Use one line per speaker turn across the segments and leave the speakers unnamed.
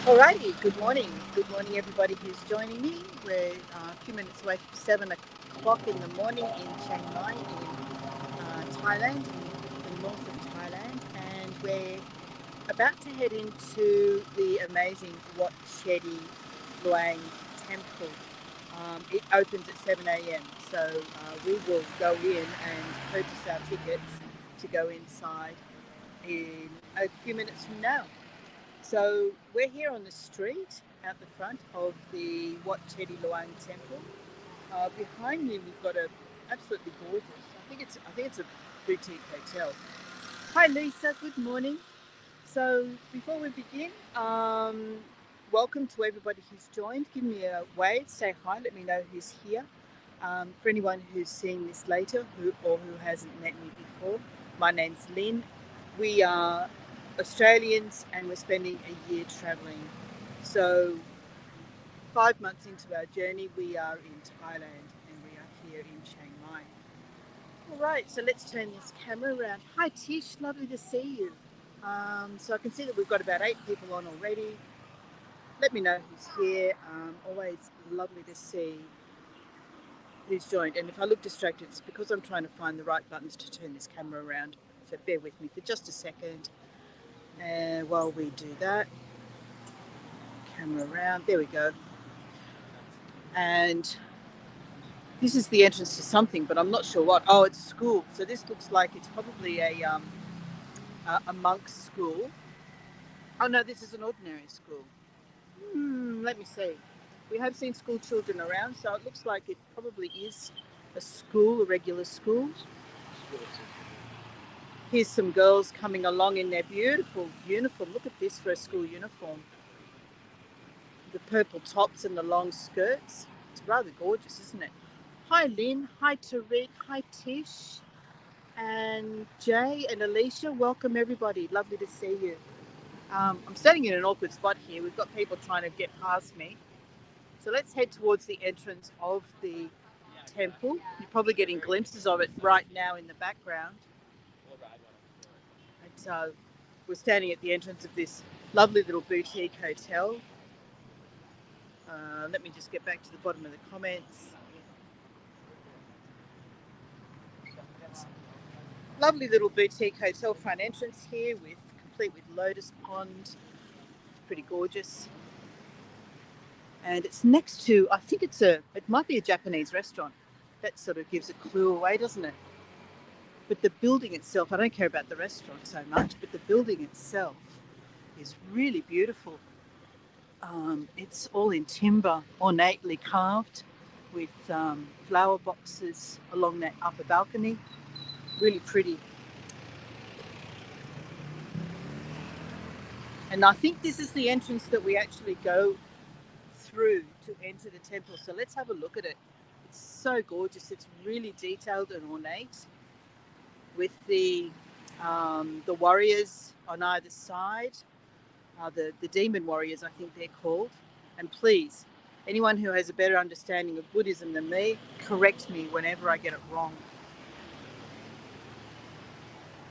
Alrighty, good morning. Good morning, everybody who's joining me. We're a few minutes away from 7 o'clock in the morning in Chiang Mai, in Thailand, in the north of Thailand, and we're about to head into the amazing Wat Chedi Luang temple. It opens at 7 a.m., so we will go in and purchase our tickets to go inside in a few minutes from now. So we're here on the street out the front of the Wat Chedi Luang temple. Behind me, we've got a absolutely gorgeous. I think it's a boutique hotel. Hi, Lisa. Good morning. So before we begin, welcome to everybody who's joined. Give me a wave, say hi, let me know who's here. For anyone who's seeing this later who hasn't met me before, my name's Lynn. We are Australians and we're spending a year travelling. So 5 months into our journey, we are in Thailand and we are here in Chiang Mai. All right, so let's turn this camera around. Hi Tish, lovely to see you. So I can see that we've got about 8 people on already. Let me know who's here. Always lovely to see who's joined. And if I look distracted, it's because I'm trying to find the right buttons to turn this camera around. So bear with me for just a second. And while we do that, camera around, there we go. And this is the entrance to something, but I'm not sure what. Oh, it's a school. So this looks like it's probably a monk's school. Oh no, this is an ordinary school. Let me see. We have seen school children around, so it looks like it probably is a school, a regular school. Here's some girls coming along in their beautiful uniform. Look at this for a school uniform. The purple tops and the long skirts. It's rather gorgeous, isn't it? Hi Lynn, hi Tariq, hi Tish, and Jay and Alicia. Welcome everybody. Lovely to see you. I'm standing in an awkward spot here. We've got people trying to get past me. So let's head towards the entrance of the temple. You're probably getting glimpses of it right now in the background. And so we're standing at the entrance of this lovely little boutique hotel. Let me just get back to the bottom of the comments. Lovely little boutique hotel front entrance here, complete with lotus pond. It's pretty gorgeous. And it's next to, I think it might be a Japanese restaurant. That sort of gives a clue away, doesn't it? But the building itself, I don't care about the restaurant so much, but the building itself is really beautiful. It's all in timber, ornately carved, with flower boxes along that upper balcony. Really pretty. And I think this is the entrance that we actually go through to enter the temple. So let's have a look at it. It's so gorgeous. It's really detailed and ornate, with the warriors on either side, the demon warriors, I think they're called. And please, anyone who has a better understanding of Buddhism than me, correct me whenever I get it wrong.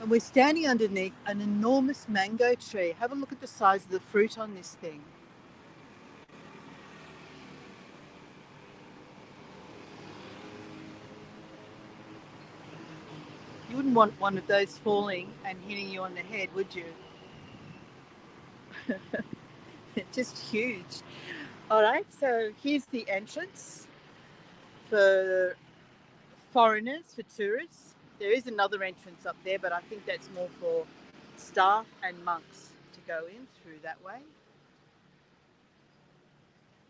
And we're standing underneath an enormous mango tree. Have a look at the size of the fruit on this thing. You wouldn't want one of those falling and hitting you on the head, would you? Just huge. All right, so here's the entrance for foreigners, for tourists. There is another entrance up there, but I think that's more for staff and monks to go in through that way.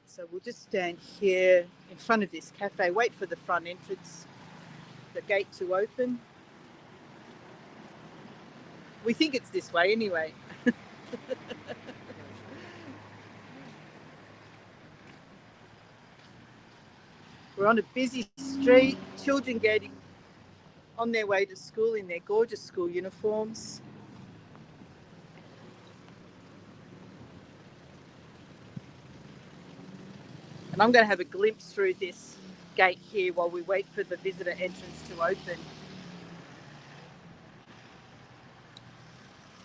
So we'll just stand here in front of this cafe, wait for the front entrance, the gate to open. We think it's this way anyway. We're on a busy street, children getting on their way to school in their gorgeous school uniforms. And I'm going to have a glimpse through this gate here while we wait for the visitor entrance to open.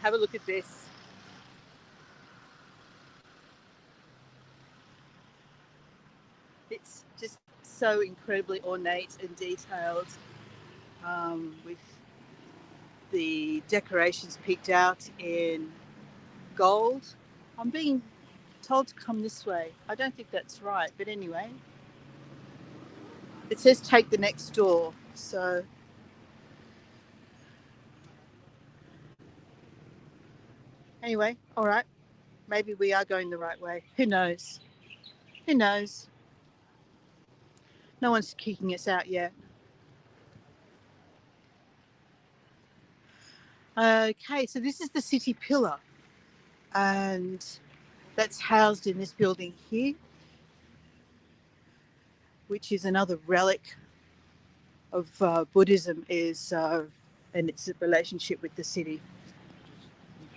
Have a look at this. so incredibly ornate and detailed, with the decorations picked out in gold. I'm being told to come this way. I don't think that's right, but anyway, it says take the next door. So anyway, all right, maybe we are going the right way. Who knows? Who knows? No one's kicking us out yet. Okay, so this is the city pillar, and that's housed in this building here, which is another relic of Buddhism, and its relationship with the city.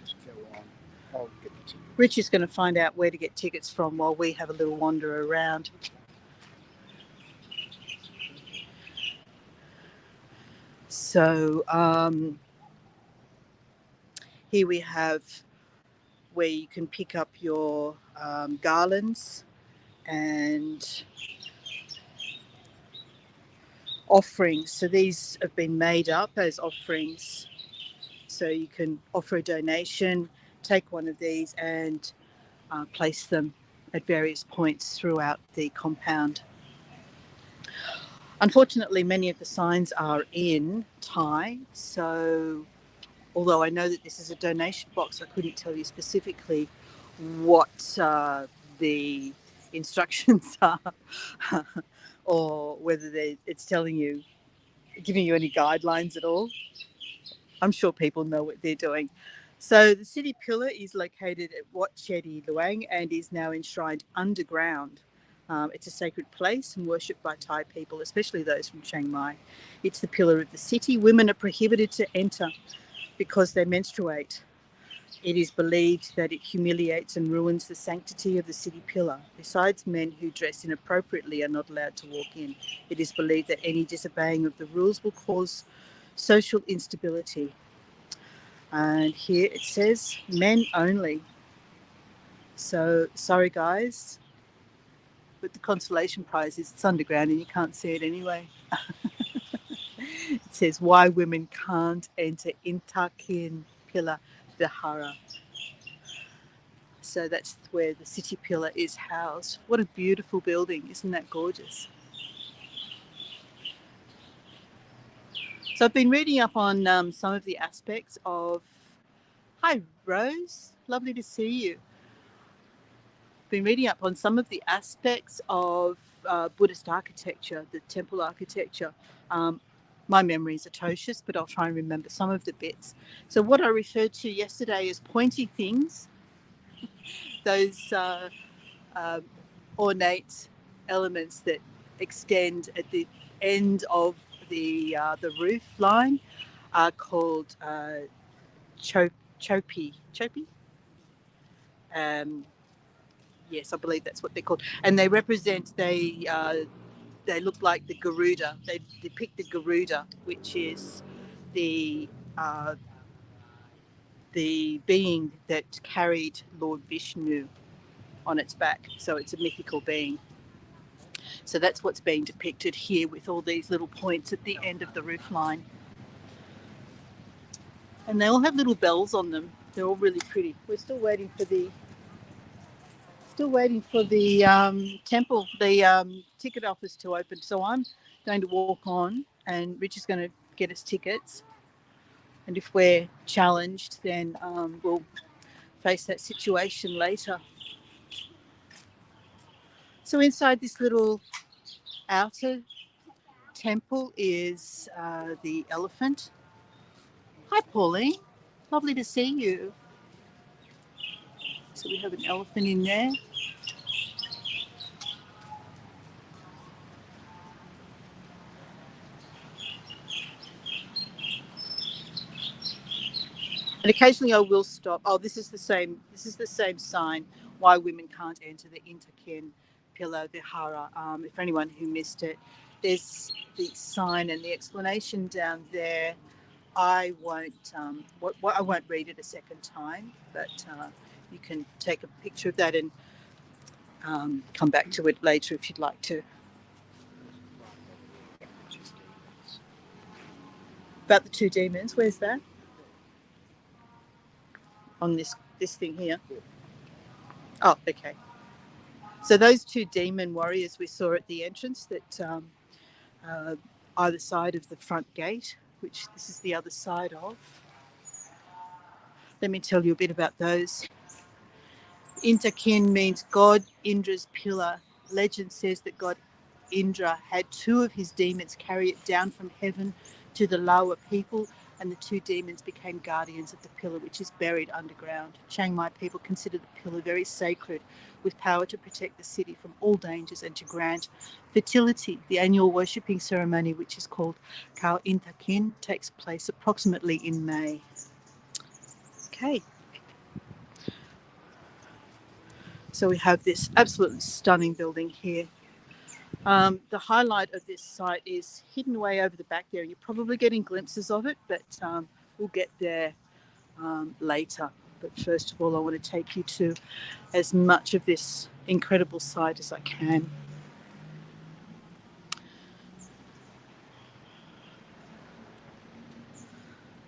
Just go on. I'll get the ticket.
Rich is going to find out where to get tickets from while we have a little wander around. So here we have where you can pick up your garlands and offerings. So these have been made up as offerings. So you can offer a donation, take one of these and place them at various points throughout the compound. Unfortunately, many of the signs are in Thai, so although I know that this is a donation box, I couldn't tell you specifically what the instructions are or whether it's telling you, giving you any guidelines at all. I'm sure people know what they're doing. So the city pillar is located at Wat Chedi, Luang, and is now enshrined underground. It's a sacred place and worshipped by Thai people, especially those from Chiang Mai. It's the pillar of the city. Women are prohibited to enter because they menstruate. It is believed that it humiliates and ruins the sanctity of the city pillar. Besides, men who dress inappropriately are not allowed to walk in. It is believed that any disobeying of the rules will cause social instability. And here it says men only. So sorry guys, but the consolation prize is it's underground and you can't see it anyway. It says why women can't enter Intakin Pillar Vihara. So that's where the city pillar is housed. What a beautiful building, isn't that gorgeous? So I've been reading up on some of the aspects of... Hi Rose, lovely to see you. Been reading up on some of the aspects of Buddhist architecture, the temple architecture. My memory is atrocious, but I'll try and remember some of the bits. So what I referred to yesterday as pointy things, those ornate elements that extend at the end of the roof line, are called chopi. Yes, I believe that's what they're called, and they represent they look like the Garuda. They depict the Garuda, which is the being that carried Lord Vishnu on its back. So it's a mythical being. So that's what's being depicted here with all these little points at the end of the roof line. And they all have little bells on them. They're all really pretty. We're still waiting for the temple, the ticket office to open. So I'm going to walk on and Rich is going to get us tickets. And if we're challenged, then we'll face that situation later. So inside this little outer temple is the elephant. Hi, Pauline. Lovely to see you. So we have an elephant in there. And occasionally I will stop. Oh, this is the same sign. Why women can't enter the Intakin Pillar Vihara. For anyone who missed it, there's the sign and the explanation down there. I won't read it a second time, but you can take a picture of that and come back to it later if you'd like to. About the two demons. Where's that? On this thing here. Oh, okay. So those two demon warriors we saw at the entrance that uh, either side of the front gate, which this is the other side of. Let me tell you a bit about those. Intakin means God, Indra's pillar. Legend says that God Indra had two of his demons carry it down from heaven to the lower people, and the two demons became guardians of the pillar, which is buried underground. Chiang Mai people consider the pillar very sacred, with power to protect the city from all dangers and to grant fertility. The annual worshipping ceremony, which is called Kau Intakin, takes place approximately in May. Okay. So we have this absolutely stunning building here. The highlight of this site is hidden away over the back there. You're probably getting glimpses of it, but we'll get there later. But first of all, I want to take you to as much of this incredible site as I can.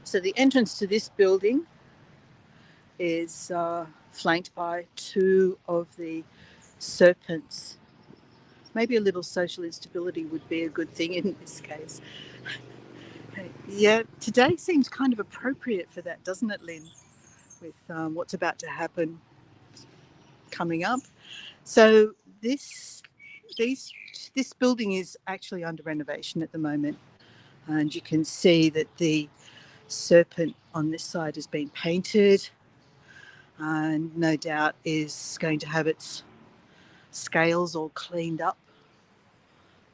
So the entrance to this building is flanked by two of the serpents. Maybe a little social instability would be a good thing in this case. Yeah, today seems kind of appropriate for that, doesn't it, Lynn? With what's about to happen coming up. So this building is actually under renovation at the moment, and you can see that the serpent on this side has been painted, and no doubt is going to have its scales all cleaned up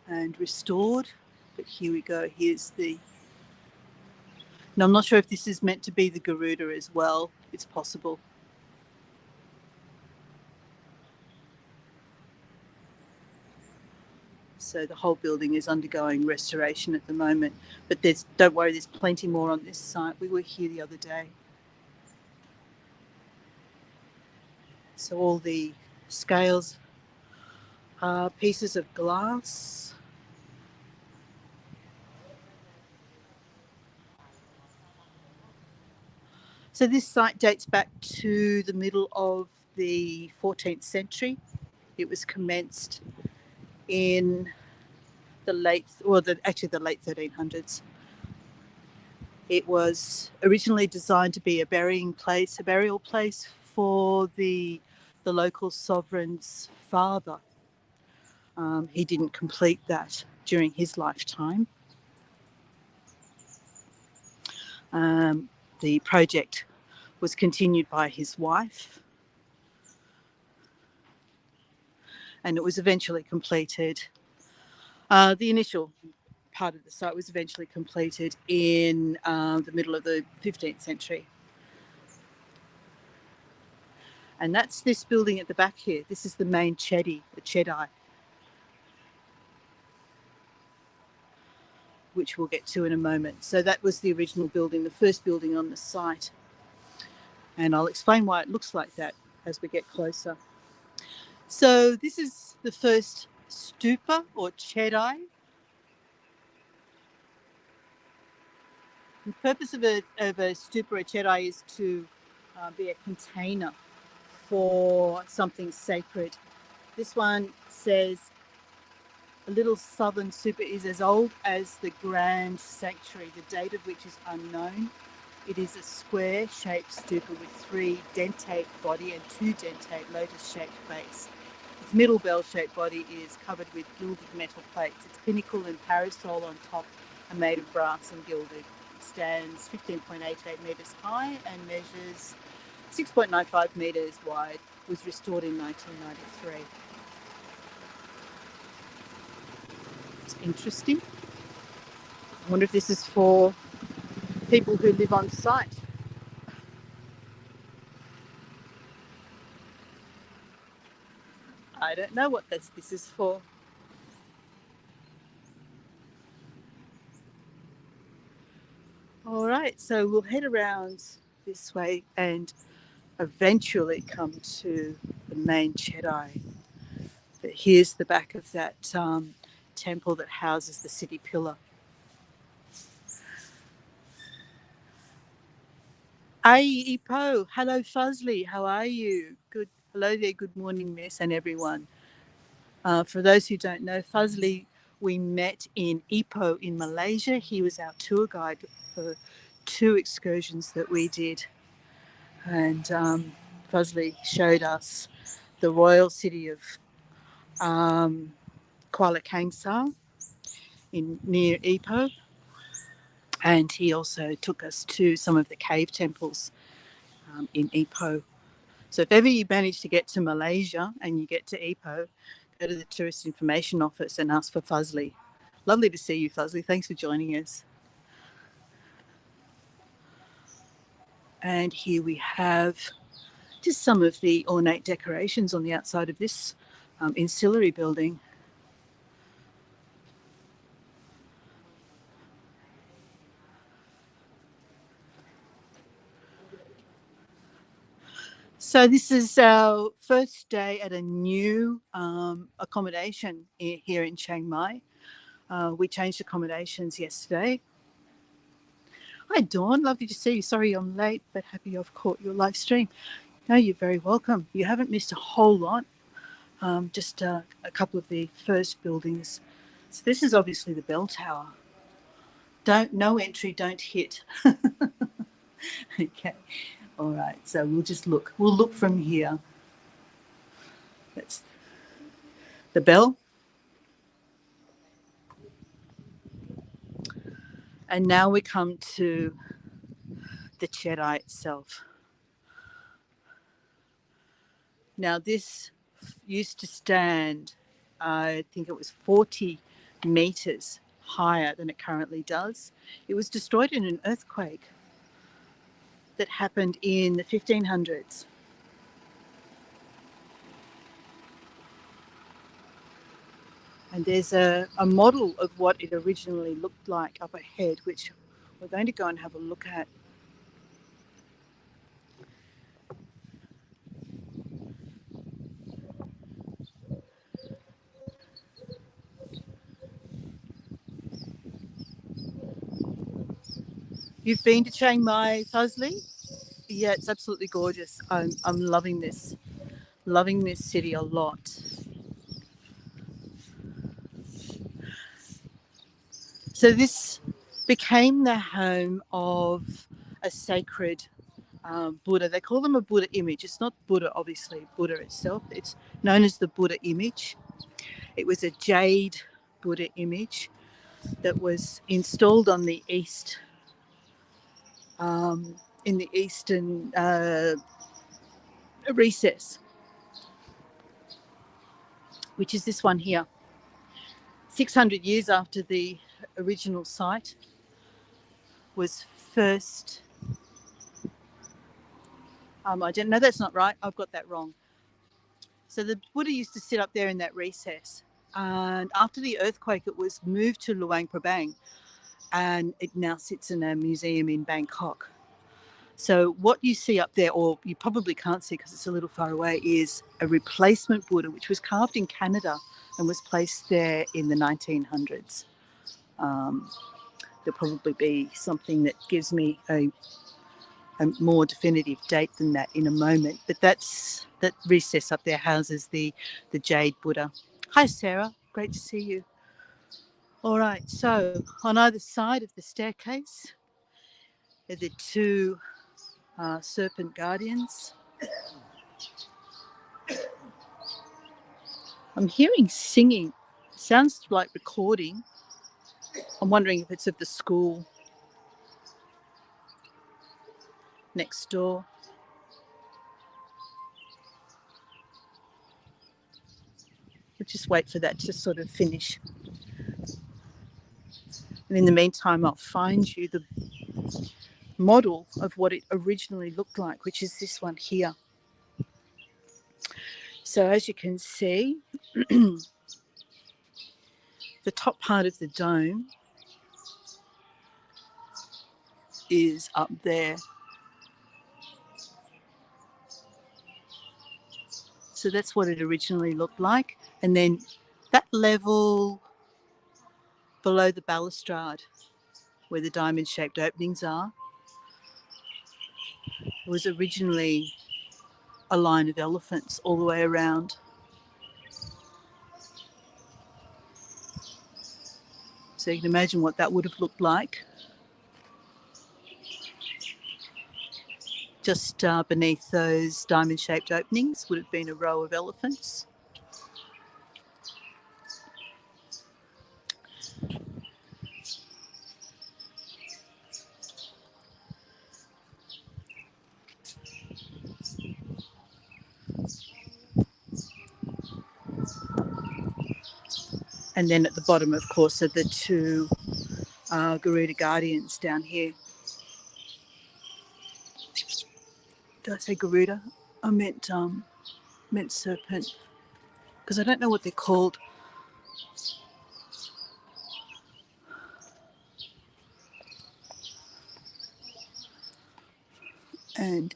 and restored. But here we go. Here's the. Now I'm not sure if this is meant to be the Garuda as well. It's possible. So the whole building is undergoing restoration at the moment. But don't worry, there's plenty more on this site. We were here the other day. So all the scales are pieces of glass. So this site dates back to the middle of the 14th century. It was commenced in the late 1300s. It was originally designed to be a burial place for the local sovereign's father. He didn't complete that during his lifetime. The project was continued by his wife, and it was eventually completed. The initial part of the site was eventually completed in the middle of the 15th century. And that's this building at the back here. This is the main Chedi, the Chedi, which we'll get to in a moment. So that was the original building, the first building on the site. And I'll explain why it looks like that as we get closer. So this is the first stupa or Chedi. The purpose of a stupa or Chedi is to be a container for something sacred. This one says a little southern stupa is as old as the Grand Sanctuary, the date of which is unknown. It is a square-shaped stupa with 3 dentate body and 2 dentate lotus-shaped base. Its middle bell-shaped body is covered with gilded metal plates. Its pinnacle and parasol on top are made of brass and gilded. It stands 15.88 metres high and measures 6.95 metres wide. It was restored in 1993. It's interesting. I wonder if this is for people who live on site. I don't know what this is for. All right, so we'll head around this way and eventually come to the main Chedi. But here's the back of that temple that houses the city pillar. Ai Ipo, hello Fuzly, how are you? Good, hello there, good morning, Miss, and everyone. For those who don't know, Fuzly, we met in Ipoh in Malaysia. He was our tour guide for 2 excursions that we did, and Fuzly showed us the royal city of um, Kuala Kangsar in near Ipoh, and he also took us to some of the cave temples in Ipoh. So if ever you manage to get to Malaysia and you get to Ipoh, go to the Tourist Information Office and ask for Fuzly. Lovely to see you, Fuzly. Thanks for joining us. And here we have just some of the ornate decorations on the outside of this ancillary building. So this is our first day at a new accommodation here in Chiang Mai. We changed accommodations yesterday. Hi Dawn, lovely to see you. Sorry I'm late, but happy I've caught your live stream. No, you're very welcome. You haven't missed a whole lot, just a couple of the first buildings. So this is obviously the bell tower. No entry, don't hit. Okay, all right, so we'll just look. We'll look from here. That's the bell. And now we come to the Chedi itself. Now this used to stand, I think it was 40 meters higher than it currently does. It was destroyed in an earthquake that happened in the 1500s. And there's a model of what it originally looked like up ahead, which we're going to go and have a look at. You've been to Chiang Mai, Fuzly? Yeah, it's absolutely gorgeous. I'm loving this city a lot. So this became the home of a sacred Buddha. They call them a Buddha image. It's not Buddha, obviously, Buddha itself. It's known as the Buddha image. It was a jade Buddha image that was installed on the east, in the eastern recess, which is this one here. 600 years after the original site was first. I don't know, that's not right. I've got that wrong. So the Buddha used to sit up there in that recess. And after the earthquake, it was moved to Luang, and it now sits in a museum in Bangkok. So what you see up there, or you probably can't see because it's a little far away, is a replacement Buddha, which was carved in Canada and was placed there in the 1900s. There'll probably be something that gives me a more definitive date than that in a moment. But that recess up there houses the jade Buddha. Hi, Sarah. Great to see you. All right. So on either side of the staircase are the two serpent guardians. I'm hearing singing. Sounds like recording. I'm wondering if it's of the school next door. We'll just wait for that to sort of finish. And in the meantime, I'll find you the model of what it originally looked like, which is this one here. So as you can see, the top part of the dome is up there. So that's what it originally looked like. And then that level below the balustrade, where the diamond-shaped openings are, It was originally a line of elephants all the way around. So you can imagine what that would have looked like. Just beneath those diamond-shaped openings would have been a row of elephants. And then at the bottom, of course, are the two Garuda guardians down here. Did I say Garuda? I meant serpent, because I don't know what they're called. And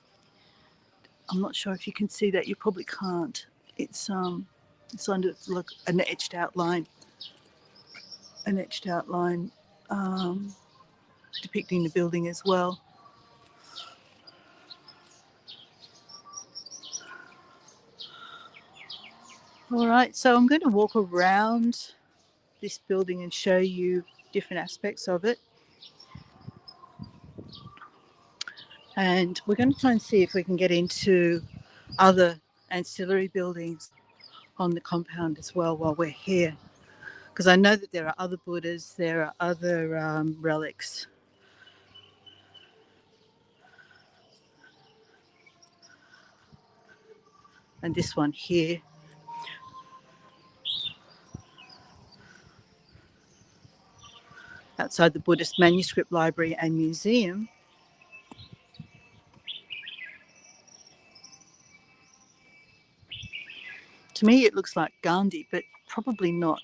I'm not sure if you can see that. You probably can't. It's under like an etched outline depicting the building as well. All right, so I'm going to walk around this building and show you different aspects of it. And we're going to try and see if we can get into other ancillary buildings on the compound as well while we're here. Because I know that there are other Buddhas, there are other relics. And this one here. Outside the Buddhist Manuscript Library and Museum. To me, it looks like Gandhi, but probably not.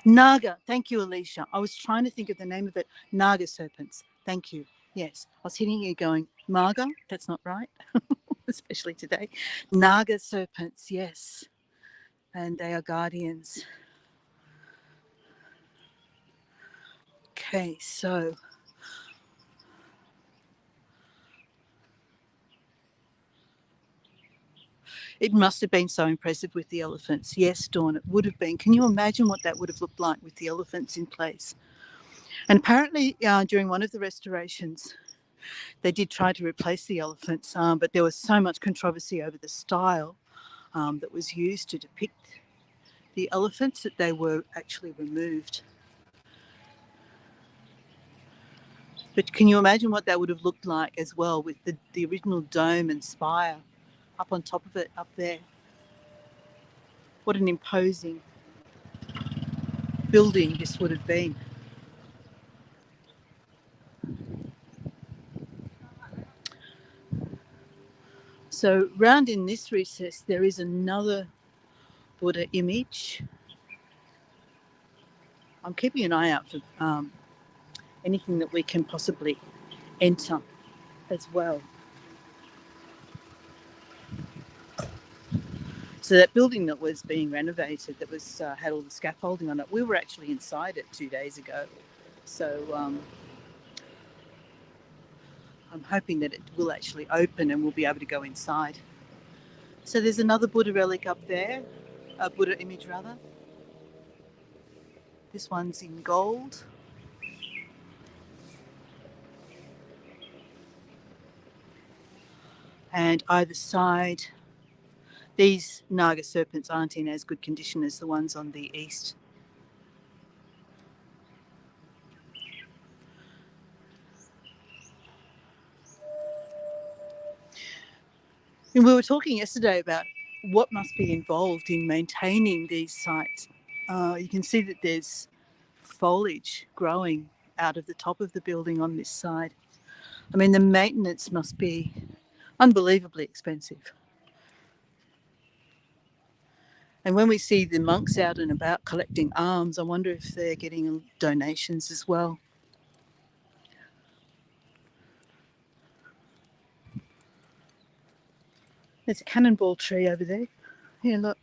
Naga. Thank you, Alicia. I was trying to think of the name of it. Naga serpents. Thank you. Yes. I was hitting you going, Marga? That's not right. Especially today. Naga serpents, yes. And they are guardians. Okay, so it must have been so impressive with the elephants. Yes, Dawn, it would have been. Can you imagine what that would have looked like with the elephants in place? And apparently, during one of the restorations, they did try to replace the elephants, but there was so much controversy over the style that was used to depict the elephants that they were actually removed. But can you imagine what that would have looked like as well with the original dome and spire up on top of it, up there? What an imposing building this would have been. So round in this recess, there is another Buddha image. I'm keeping an eye out for anything that we can possibly enter as well. So that building that was being renovated, that was had all the scaffolding on it, we were actually inside it 2 days ago. So I'm hoping that it will actually open and we'll be able to go inside. So there's another Buddha relic up there, a Buddha image rather. This one's in gold. And either side, these Naga serpents aren't in as good condition as the ones on the east. And we were talking yesterday about what must be involved in maintaining these sites. You can see that there's foliage growing out of the top of the building on this side. I mean, the maintenance must be unbelievably expensive. And when we see the monks out and about collecting alms, I wonder if they're getting donations as well. There's a cannonball tree over there. Here, look.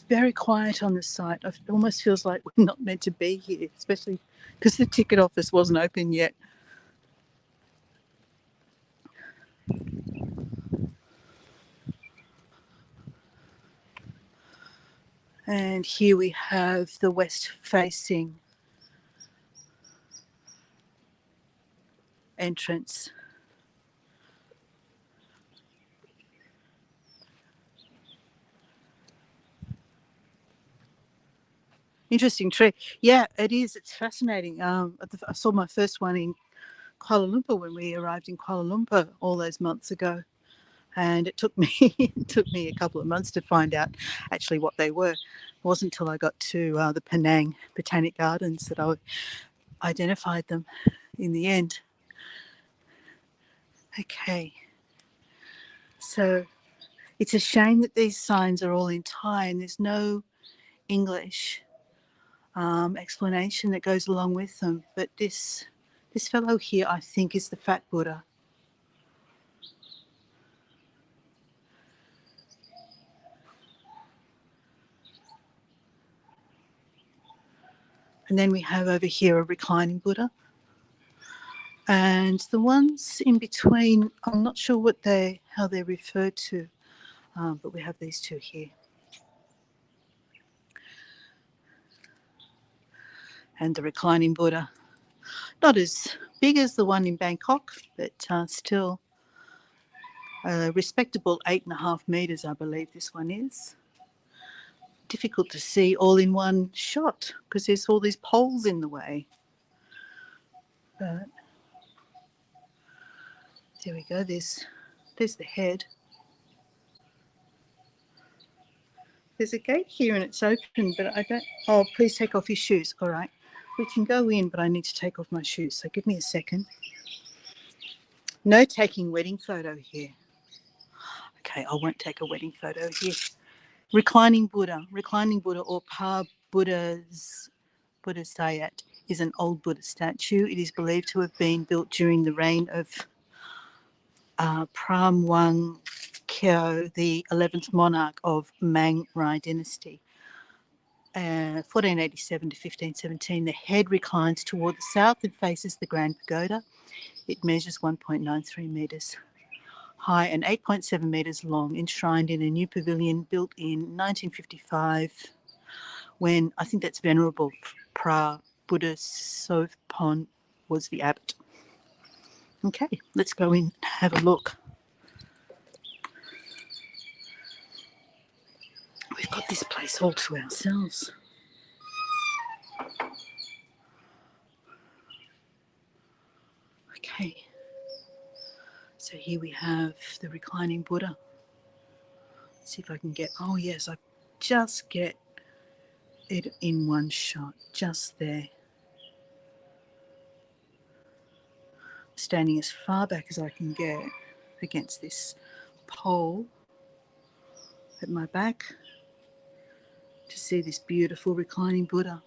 very quiet on this site. It almost feels like we're not meant to be here, especially because the ticket office wasn't open yet. And here we have the west-facing entrance. Interesting tree. Yeah, it is. It's fascinating. I saw my first one in Kuala Lumpur when we arrived in Kuala Lumpur all those months ago, and it took me it took me a couple of months to find out actually what they were. It wasn't until I got to the Penang Botanic Gardens that I identified them in the end. Okay, so it's a shame that these signs are all in Thai and there's no English explanation that goes along with them. But this fellow here, I think, is the Fat Buddha. And then we have over here a reclining Buddha. And the ones in between, I'm not sure how they're referred to, but we have these two here. And the reclining Buddha, not as big as the one in Bangkok, but still a respectable 8.5 meters, I believe this one is. Difficult to see all in one shot because there's all these poles in the way. But there we go, there's the head. There's a gate here and it's open, but I don't... Oh, please take off your shoes. All right. We can go in, but I need to take off my shoes. So give me a second. No taking wedding photo here. Okay, I won't take a wedding photo here. Reclining Buddha or Pa Buddhist is an old Buddha statue. It is believed to have been built during the reign of Pram Wang Keo, the 11th monarch of Mang Rai dynasty. 1487 to 1517, the head reclines toward the south and faces the Grand Pagoda. It measures 1.93 metres high and 8.7 metres long, enshrined in a new pavilion built in 1955 when, I think that's Venerable Pra Buddha Sovpon was the abbot. Okay, let's go in and have a look. We've got this place all to ourselves. Okay, so here we have the reclining Buddha. Let's see if I can get, oh yes, I just get it in one shot, just there. Standing as far back as I can get against this pole at my back to see this beautiful reclining Buddha.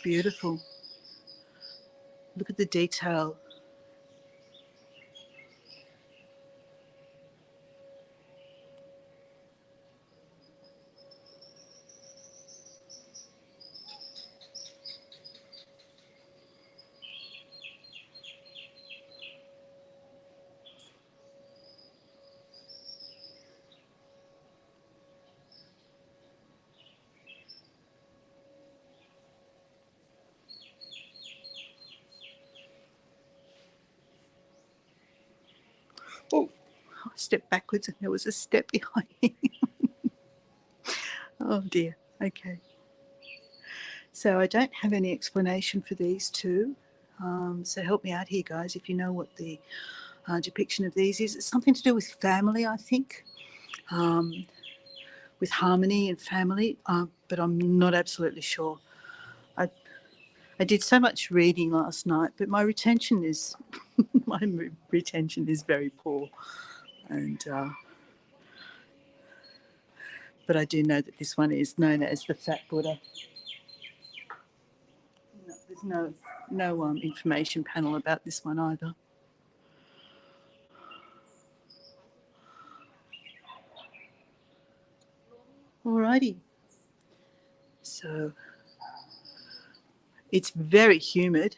Beautiful. Look at the detail. Oh, I stepped backwards and there was a step behind me. Oh dear. Okay. So I don't have any explanation for these two. So help me out here, guys, if you know what the depiction of these is. It's something to do with family, I think, with harmony and family, but I'm not absolutely sure. I did so much reading last night, but my retention is My retention is very poor, and but I do know that this one is known as the Fat Buddha. No, there's no information panel about this one either. Alrighty. So it's very humid.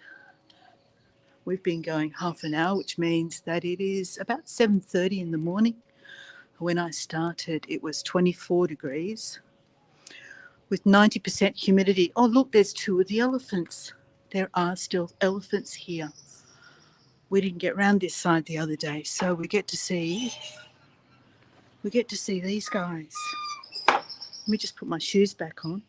We've been going half an hour, which means that it is about 7:30 in the morning. When I started, it was 24 degrees with 90% humidity. Oh, look, there's two of the elephants. There are still elephants here. We didn't get round this side the other day, so we get to see these guys. Let me just put my shoes back on.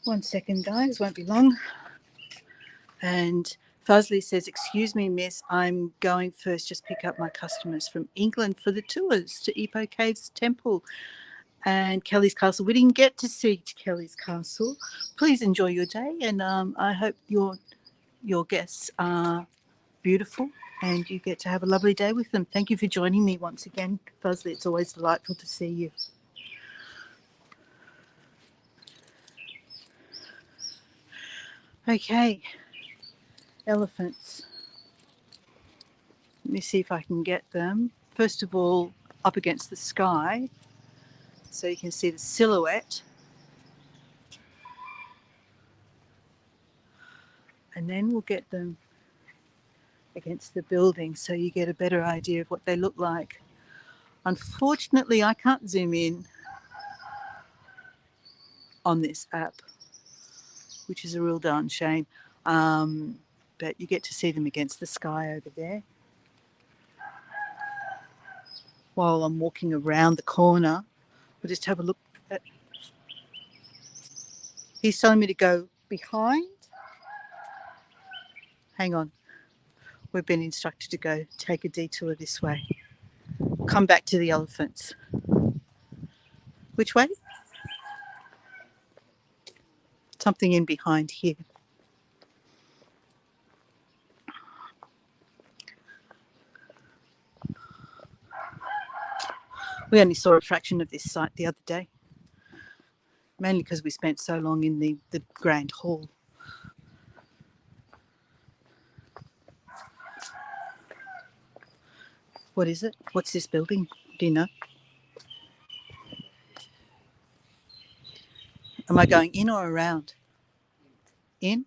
One second, guys, won't be long. And Fazli says, excuse me, miss, I'm going first, just pick up my customers from England for the tours to Ipoh Caves Temple and Kelly's Castle. We didn't get to see Kelly's Castle. Please enjoy your day, and I hope your guests are beautiful and you get to have a lovely day with them. Thank you for joining me once again, Fazli. It's always delightful to see you. Okay, elephants. Let me see if I can get them. First of all, up against the sky, so you can see the silhouette. And then we'll get them against the building so you get a better idea of what they look like. Unfortunately, I can't zoom in on this app, which is a real darn shame. But you get to see them against the sky over there. While I'm walking around the corner, we'll just have a look at... He's telling me to go behind. Hang on. We've been instructed to go take a detour this way. Come back to the elephants. Which way? Something in behind here. We only saw a fraction of this site the other day, mainly because we spent so long in the grand hall. What is it? What's this building? Do you know? Am I going in or around? In?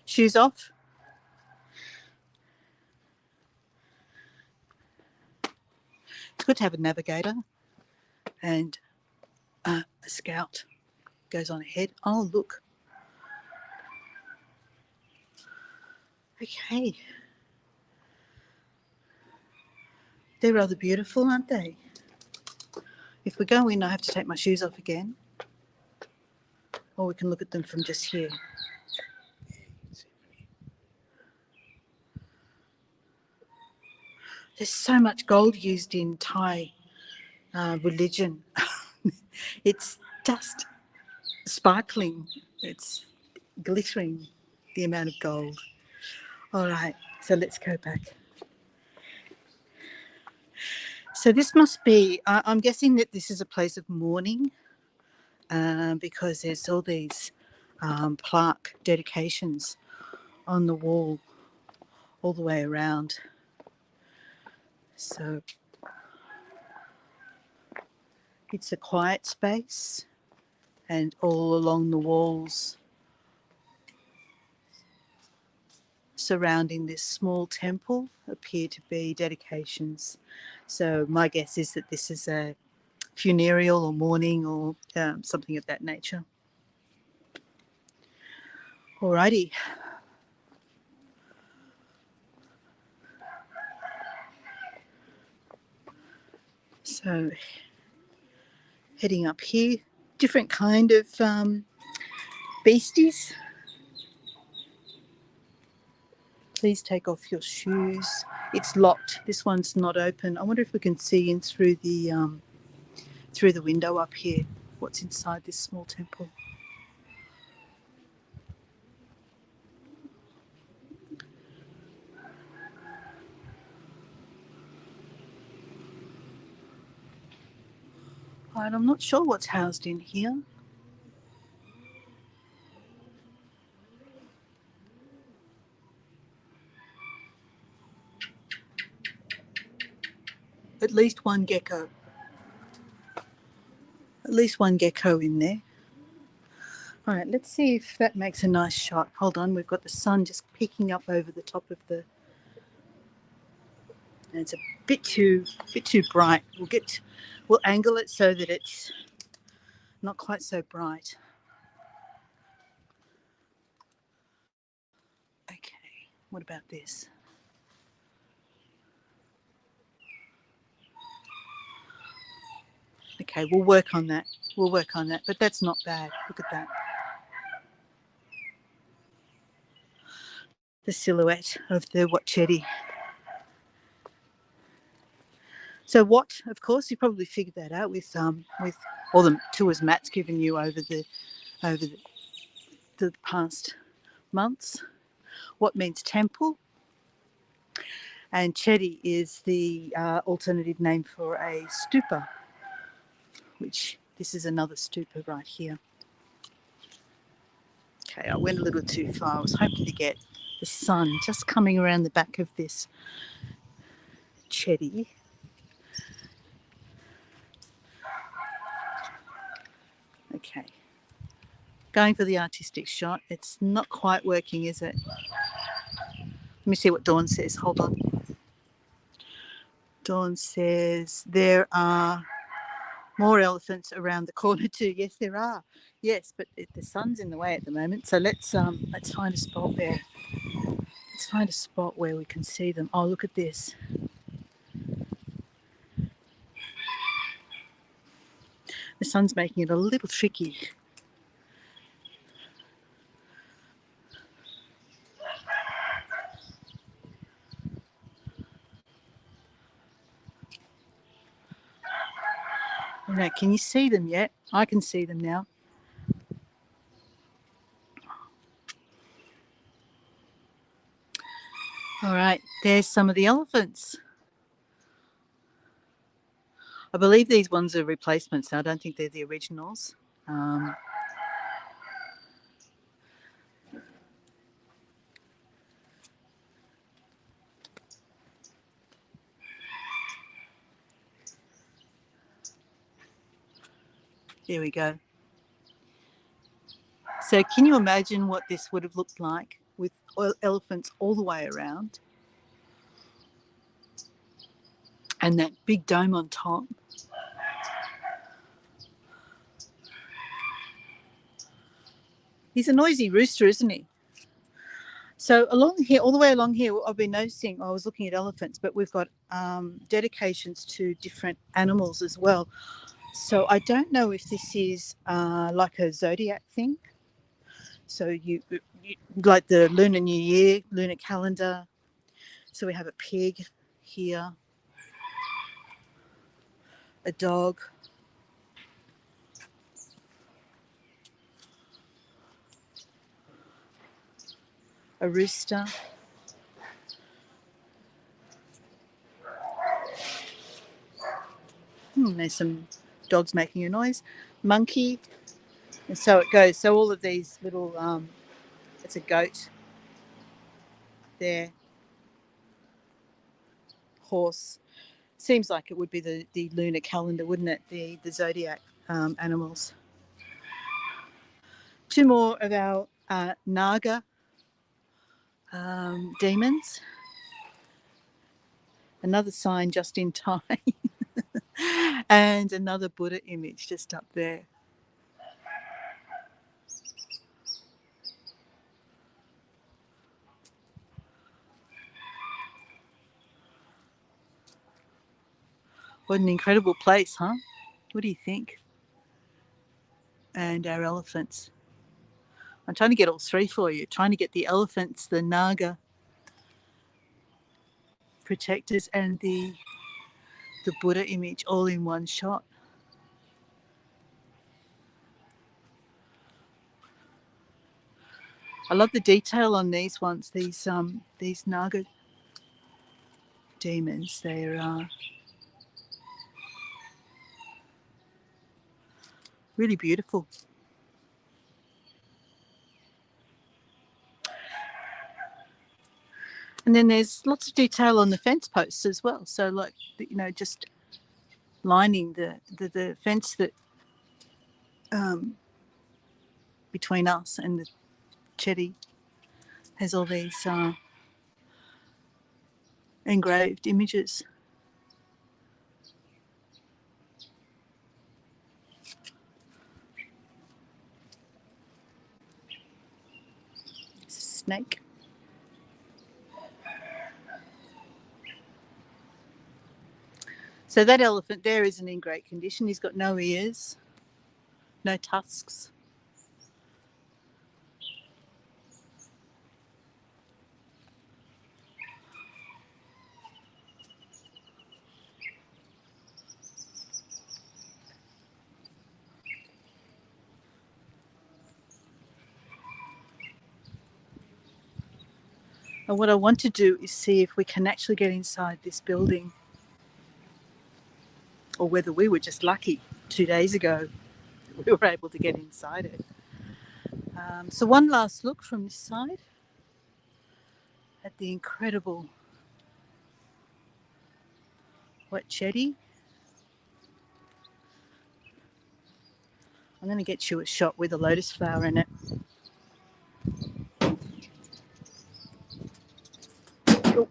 Shoes off? It's good to have a navigator and a scout goes on ahead. Oh, look. Okay. They're rather beautiful, aren't they? If we go in, I have to take my shoes off again. Or we can look at them from just here. There's so much gold used in Thai religion. It's just sparkling. It's glittering, the amount of gold. All right, so let's go back. So this must be, I'm guessing that this is a place of mourning because there's all these plaque dedications on the wall all the way around. So it's a quiet space, and all along the walls surrounding this small temple appear to be dedications. So my guess is that this is a funereal or mourning or something of that nature. Alrighty. So heading up here, different kind of beasties. Please take off your shoes. It's locked. This one's not open. I wonder if we can see in through the window up here what's inside this small temple. Right, I'm not sure what's housed in here. At least one gecko. At least one gecko in there. All right, let's see if that makes a nice shot. Hold on, we've got the sun just peeking up over the top of the. And it's a bit too bright. We'll angle it so that it's not quite so bright. Okay, what about this? Okay, we'll work on that. But that's not bad. Look at that. The silhouette of the Chedi. So what? Of course, you probably figured that out with all the tours Matt's given you over the past months. What means temple? And Chedi is the alternative name for a stupa, which this is another stupa right here. Okay, I went a little too far. I was hoping to get the sun just coming around the back of this Chedi. Okay, going for the artistic shot. It's not quite working, is it? Let me see what Dawn says. Hold on. Dawn says there are more elephants around the corner too. Yes, there are. Yes, but the sun's in the way at the moment. So let's find a spot there. Let's find a spot where we can see them. Oh, look at this. The sun's making it a little tricky. Now, can you see them yet? I can see them now. All right, there's some of the elephants. I believe these ones are replacements. I don't think they're the originals. There we go. So can you imagine what this would have looked like with elephants all the way around? And that big dome on top. He's a noisy rooster, isn't he? So along here, all the way along here, I've been noticing, I was looking at elephants, but we've got dedications to different animals as well. So I don't know if this is like a zodiac thing. So you like the Lunar New Year, lunar calendar. So we have a pig here, a dog, a rooster, there's some dogs making a noise, monkey, and so it goes. So all of these little, it's a goat there, horse. Seems like it would be the lunar calendar, wouldn't it? The zodiac animals. Two more of our Naga demons. Another sign just in time. And another Buddha image just up there. What an incredible place, huh? What do you think? And our elephants. I'm trying to get all three for you. Trying to get the elephants, the Naga protectors, and the Buddha image all in one shot. I love the detail on these ones. These Naga demons. They're Really beautiful. And then there's lots of detail on the fence posts as well. So like, just lining the fence that between us and the Chedi has all these engraved images. It's a snake. So that elephant there isn't in great condition. He's got no ears, no tusks. And what I want to do is see if we can actually get inside this building, or whether we were just lucky 2 days ago we were able to get inside it. So one last look from this side at the incredible wet Chedi. I'm going to get you a shot with a lotus flower in it. Oh.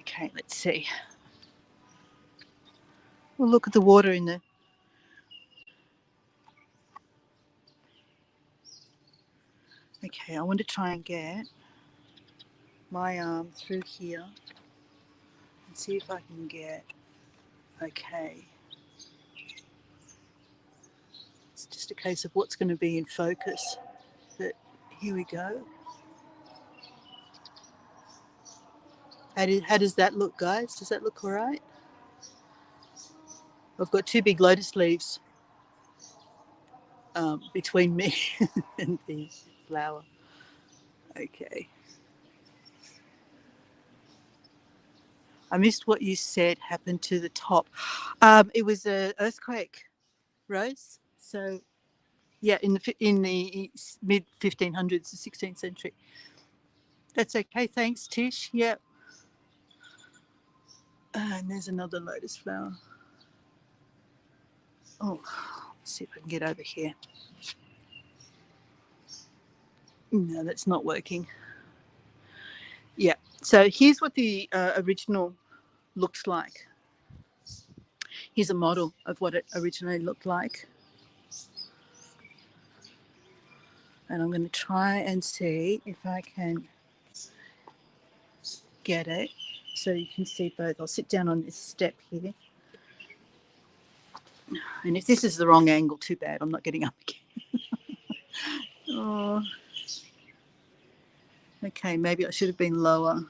Okay, let's see. We'll look at the water in the... Okay, I want to try and get my arm through here and see if I can get... Okay. It's just a case of what's going to be in focus. But here we go. How does that look, guys? Does that look all right? I've got two big lotus leaves between me and the flower. Okay. I missed what you said happened to the top. It was an earthquake, Rose. So, yeah, in the mid 1500s, the 16th century. That's okay. Thanks, Tish. Yep. And there's another lotus flower. Oh, let's see if I can get over here. No, that's not working. Yeah. So here's what the original looks like. Here's a model of what it originally looked like. And I'm going to try and see if I can get it so you can see both. I'll sit down on this step here. And if this is the wrong angle, too bad. I'm not getting up again. Oh. Okay, maybe I should have been lower.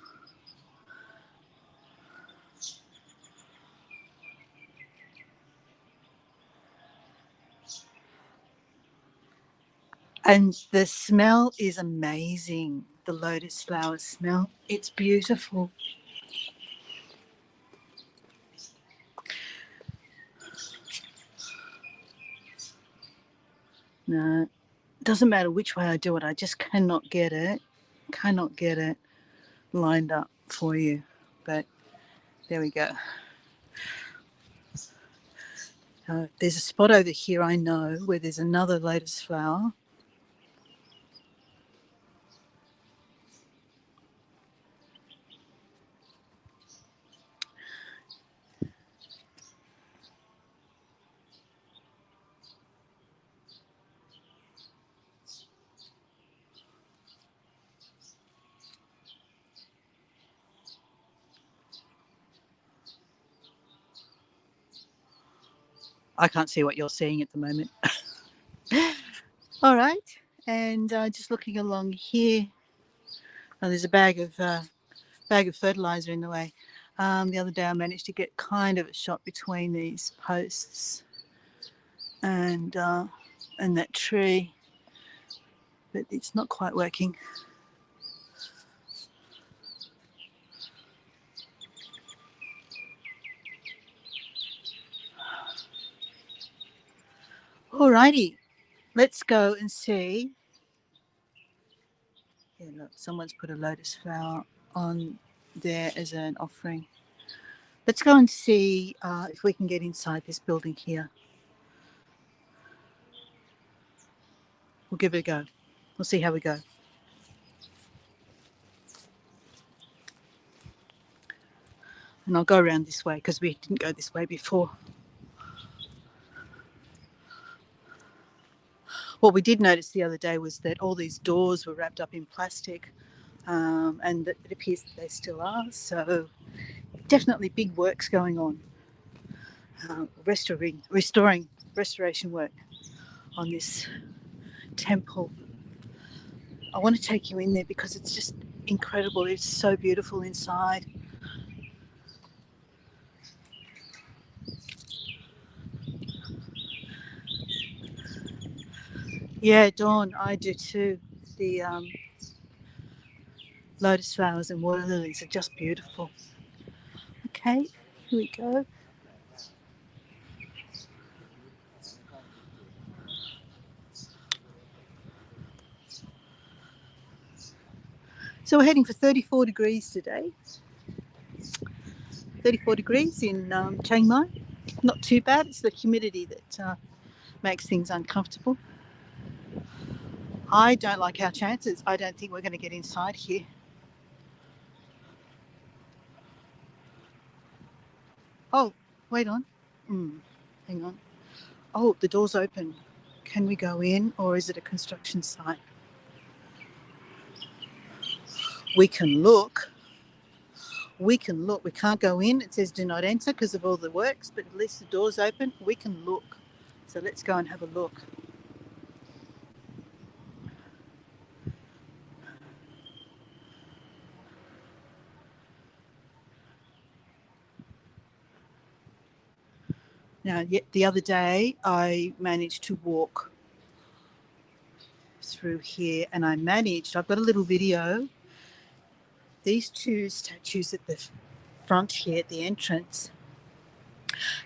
And the smell is amazing. The lotus flower smell. It's beautiful. No, doesn't matter which way I do it. I just cannot get it lined up for you. But there we go. There's a spot over here I know where there's another lotus flower. I can't see what you're seeing at the moment. All right, and just looking along here, there's a bag of fertilizer in the way. The other day I managed to get kind of a shot between these posts and that tree, but it's not quite working. Alrighty, let's go and see. Yeah, look, someone's put a lotus flower on there as an offering. Let's go and see if we can get inside this building here. We'll give it a go. We'll see how we go. And I'll go around this way because we didn't go this way before. What we did notice the other day was that all these doors were wrapped up in plastic, and it appears that they still are. So definitely big works going on. Restoration work on this temple. I want to take you in there because it's just incredible. It's so beautiful inside. Yeah, Dawn, I do too. The lotus flowers and water lilies are just beautiful. Okay, here we go. So we're heading for 34 degrees today. 34 degrees in Chiang Mai. Not too bad. It's the humidity that makes things uncomfortable. I don't like our chances. I don't think we're going to get inside here. Oh, wait on. Hang on. Oh, the door's open. Can we go in or is it a construction site? We can look. We can look. We can't go in. It says do not enter because of all the works, but at least the door's open. We can look. So let's go and have a look. Now, yet the other day I managed to walk through here and I've got a little video. These two statues at the front here at the entrance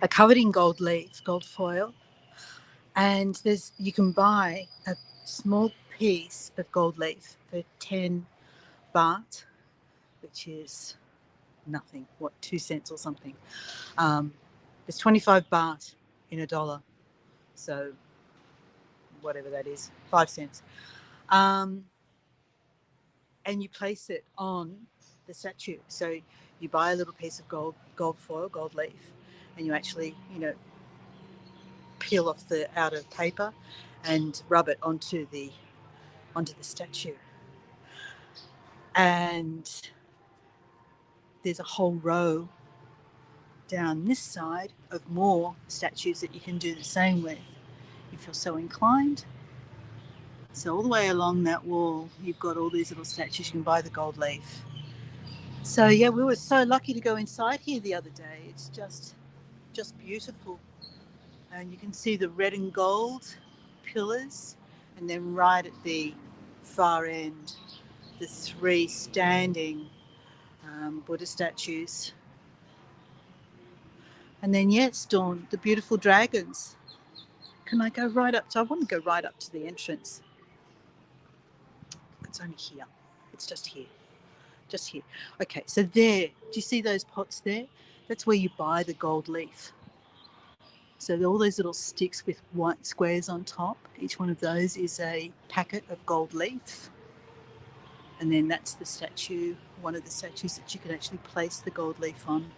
are covered in gold leaf, gold foil, and you can buy a small piece of gold leaf for 10 baht, which is nothing, 2 cents or something. There's 25 baht in a dollar, so whatever that is, 5 cents. And you place it on the statue. So you buy a little piece of gold foil, gold leaf, and you actually, peel off the outer paper and rub it onto the statue. And there's a whole row down this side of more statues that you can do the same with if you're so inclined. So all the way along that wall, you've got all these little statues. You can buy the gold leaf. So yeah, we were so lucky to go inside here the other day. It's just beautiful. And you can see the red and gold pillars, and then right at the far end, the 3 standing Buddha statues. And then yes, Dawn, the beautiful dragons. Can I go right up? I want to go right up to the entrance. It's only here. It's just here. Just here. Okay, so there. Do you see those pots there? That's where you buy the gold leaf. So all those little sticks with white squares on top, each one of those is a packet of gold leaf. And then that's the statue, one of the statues that you can actually place the gold leaf on.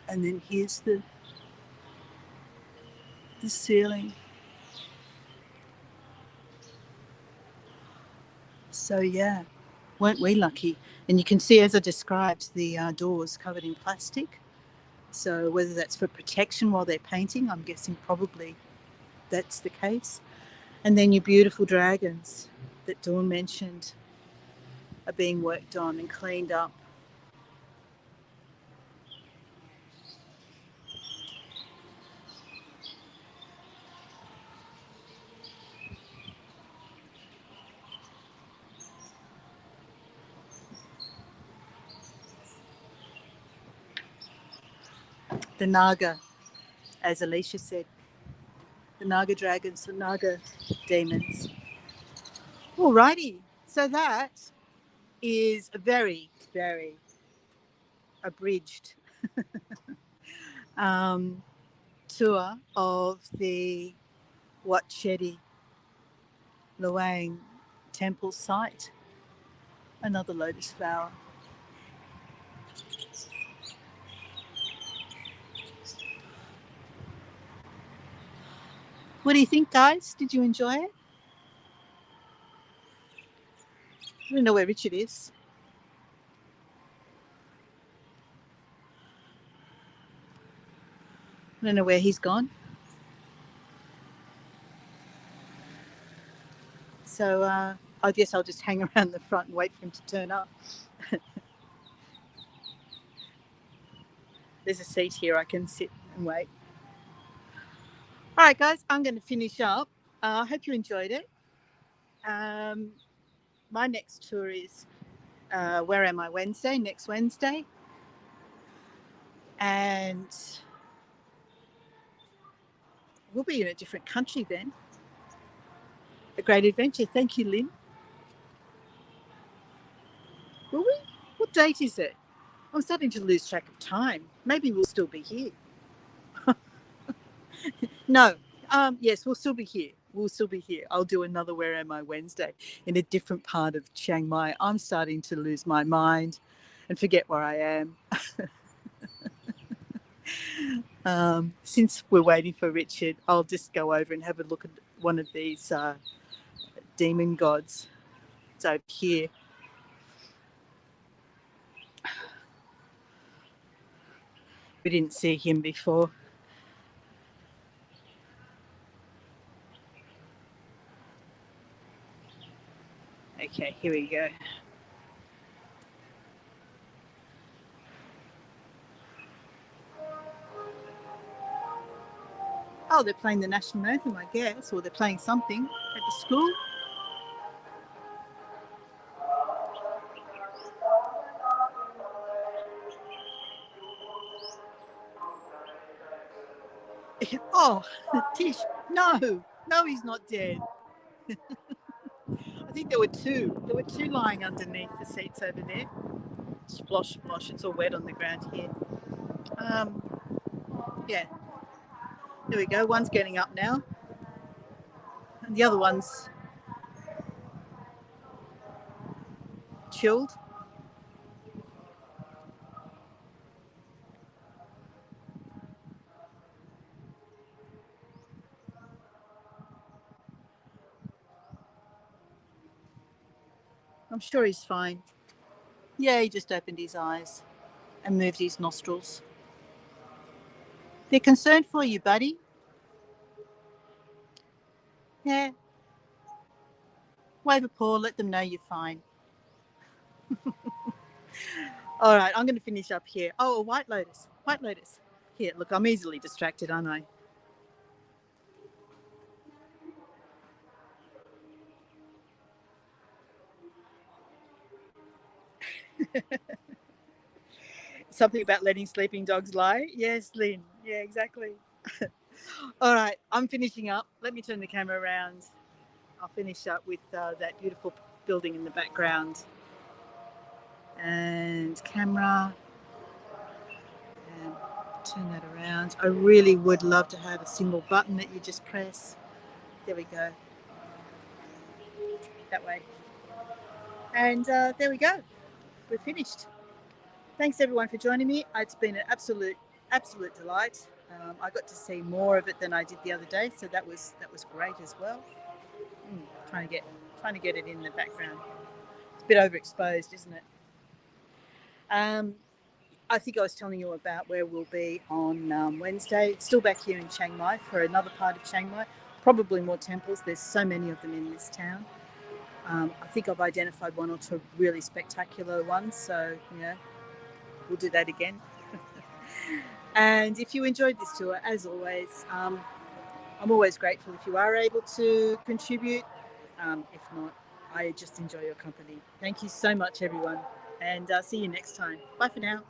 And then here's the ceiling. So yeah, weren't we lucky? And you can see, as I described, the doors covered in plastic. So whether that's for protection while they're painting, I'm guessing probably that's the case. And then your beautiful dragons that Dawn mentioned are being worked on and cleaned up. The Naga. as Alicia said, the Naga dragons, the Naga demons. Alrighty, so that is a very, very abridged um, tour of the Wat Chedi Luang temple site. Another lotus flower. What do you think, guys? Did you enjoy it? I don't know where Richard is. I don't know where he's gone. So I guess I'll just hang around the front and wait for him to turn up. There's a seat here I can sit and wait. All right, guys, I'm going to finish up. I hope you enjoyed it. My next tour is Where Am I Wednesday, next Wednesday. And we'll be in a different country then. A great adventure. Thank you, Lynn. Will we? What date is it? I'm starting to lose track of time. Maybe we'll still be here. No. Yes, we'll still be here. We'll still be here. I'll do another Where Am I Wednesday in a different part of Chiang Mai. I'm starting to lose my mind and forget where I am. Since we're waiting for Richard, I'll just go over and have a look at one of these demon gods. It's over here. We didn't see him before. Okay, here we go. Oh, they're playing the national anthem, I guess, or they're playing something at the school. Oh, Tish, no, he's not dead. I think there were two. There were two lying underneath the seats over there. Splosh, splosh. It's all wet on the ground here. Yeah. There we go. One's getting up now. And the other one's chilled. I'm sure he's fine. Yeah, he just opened his eyes and moved his nostrils. They're concerned for you, buddy. Yeah. Wave a paw, let them know you're fine. All right, I'm going to finish up here. Oh, a white lotus. White lotus. Here, look, I'm easily distracted, aren't I? Something about letting sleeping dogs lie. Yes, Lynn. Yeah, exactly. All right, I'm finishing up. Let me turn the camera around. I'll finish up with that beautiful building in the background. And camera. And turn that around. I really would love to have a single button that you just press. There we go. That way. And there we go. We're finished. Thanks everyone for joining me. It's been an absolute delight. I got to see more of it than I did the other day, so that was great as well. Trying to get it in the background. It's a bit overexposed, isn't it? I think I was telling you about where we'll be on Wednesday. It's still back here in Chiang Mai for another part of Chiang Mai. Probably more temples. There's so many of them in this town. I think I've identified one or two really spectacular ones, so we'll do that again. And if you enjoyed this tour, as always, I'm always grateful if you are able to contribute. If not, I just enjoy your company. Thank you so much, everyone, and see you next time. Bye for now.